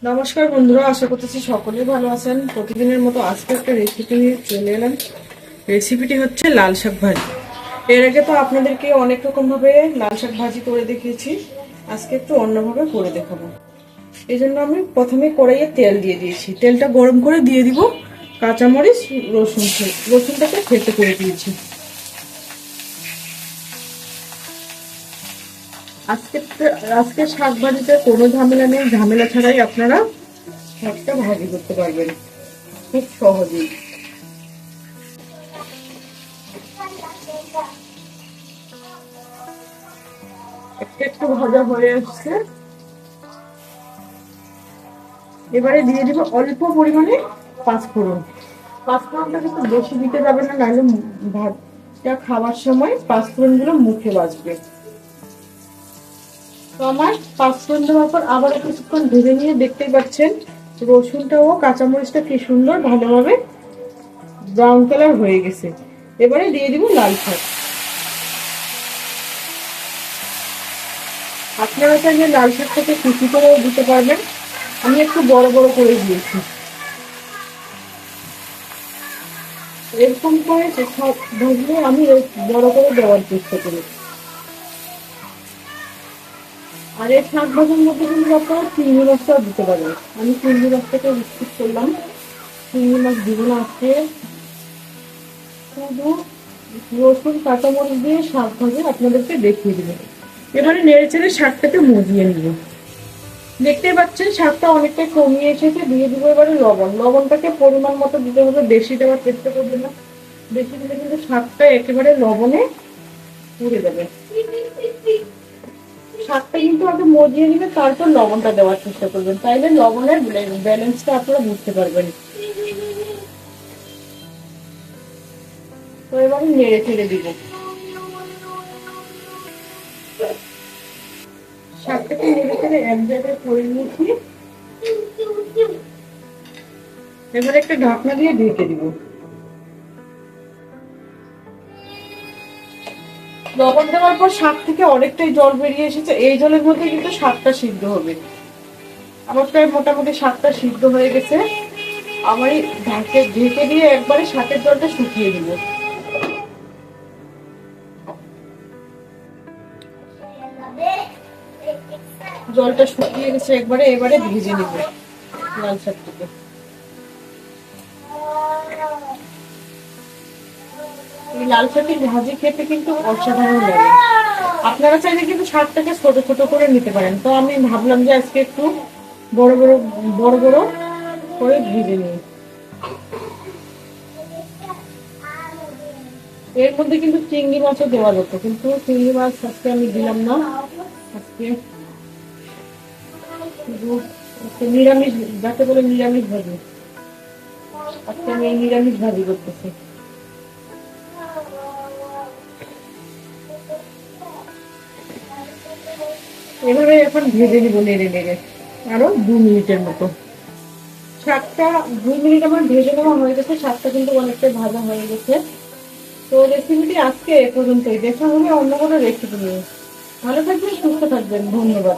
নমস্কার বন্ধুরা, আশা করতেছি সকলেই ভালো আছেন। প্রতিদিনের মতো আজকে একটা রেসিপি নিয়ে চলে এলাম। রেসিপিটি হচ্ছে লাল শাক ভাজি। এর আগে তো আপনাদেরকে অনেক রকম ভাবে লাল শাক ভাজি করে দেখিয়েছি, আজকে একটু অন্যভাবে করে দেখাবো। এই জন্য আমি প্রথমে কড়াইয়ে তেল দিয়ে দিয়েছি। তেলটা গরম করে দিয়ে দিব কাঁচামরিচ, রসুনটাকে থেঁতে করে দিয়েছি। আজকে আজকে শাক ভাজিতে কোনো ঝামেলা নেই, ঝামেলা ছাড়াই আপনারা শাকটা ভাজি করতে পারবেন খুব সহজেই। একটু ভাজা হয়ে আসছে, এবারে দিয়ে দিব অল্প পরিমাণে পাঁচফোড়ন। পাঁচফোড়নটা কিন্তু বেশি দিতে যাবে না, নাহলে ভাতটা খাওয়ার সময় পাঁচফোড়ন গুলো মুখে বাজবে। তো আমার পাঁচফোড়ন দেওয়ার পর আবার কিছুক্ষণ ভেজে নিয়ে দেখতেই পাচ্ছেন রসুনটা ও কাঁচামরিচটা কি সুন্দর ভালোভাবে ব্রাউন কালার হয়ে গেছে। এবারে দিয়ে দিব লাল শাক। আপনারা চাইলে লাল শাকটাকে কুচি করেও দিতে পারবেন, আমি একটু বড় বড় করে দিয়েছি। এরকম করে সব ভাজলে আমি বড় করে দেওয়ার চেষ্টা করি। আর এই শাক ভাজার মধ্যে কিন্তু আপনারা চিংড়ি মাছটাও দিতে পারেন। আমি চিংড়ি মাছটাকে স্কিপ করলাম, চিংড়ি মাছ দিব না আজকে। শুধু রসুন কাঁচামরিচ দিয়ে শাক ভাজা আপনাদেরকে দেখিয়ে দেবো। এবারে নেড়ে চেড়ে শাকটাকে মজিয়ে নিব। দেখতে পাচ্ছেন শাকটা অনেকটাই কমিয়ে এসেছে। দিয়ে দিব এবারে লবণ। লবণটাকে পরিমাণ মতো দিতে হবে, বেশি দেওয়ার চেষ্টা করবেন না, বেশি দিলে কিন্তু শাকটা একেবারে লবণে পুড়ে যাবে। শাকটা কিন্তু আগে মজিয়ে নিবে, তারপর লবণটা দেওয়ার চেষ্টা করবেন, তাইলে লবণের ব্যালেন্সটা আপনারা বুঝতে পারবেন। তো এবারে নেড়ে চেড়ে দিব। শাকটাকে নেড়ে চেড়ে এক জায়গায় করে নিয়েছি। এবারে একটা ঢাকনা দিয়ে ঢেকে দিব। লবণ দেওয়ার পর শাক থেকে অনেকটাই জল বেরিয়ে এসেছে, এই জলের মধ্যে কিন্তু শাকটা সিদ্ধ হবে। আমার প্রায় মোটামুটি শাকটা সিদ্ধ হয়ে গেছে। আমার ঢেকে দিয়ে একবারে শাকের জলটা শুকিয়ে দিব। জলটা শুকিয়ে গেছে একবারে, এবারে ভেজে নিব লাল শাকটাকে। এই লাল শাকের ভাজি খেতে কিন্তু অসাধারণ লাগে। আপনারা চাইলে কিন্তু শাকটাকে ছোট ছোট করে নিতে পারেন, তো আমি ভাবলাম যে আজকে একটু বড় বড় বড় বড় করে ভেজে নিই। এর মধ্যে কিন্তু চিংড়ি মাছও দেওয়া যেত, কিন্তু চিংড়ি মাছ আজকে আমি দিলাম না। আজকে নিরামিষ, যাকে বলে নিরামিষ ভাজি, আজকে আমি এই নিরামিষ ভাজি করতেছি। এভাবে এখন ভেজে নিব নেড়ে নেড়ে আরো 2 মিনিটের মতো। শাকটা 2 মিনিট আমার ভেজে নেওয়া হয়ে গেছে, শাকটা কিন্তু অনেকটাই ভাজা হয়ে গেছে। তো রেসিপিটি আজকে এ পর্যন্তই। দেখা হবে অন্য কোনো রেসিপি নিয়ে। ভালো থাকবেন, সুস্থ থাকবেন, ধন্যবাদ।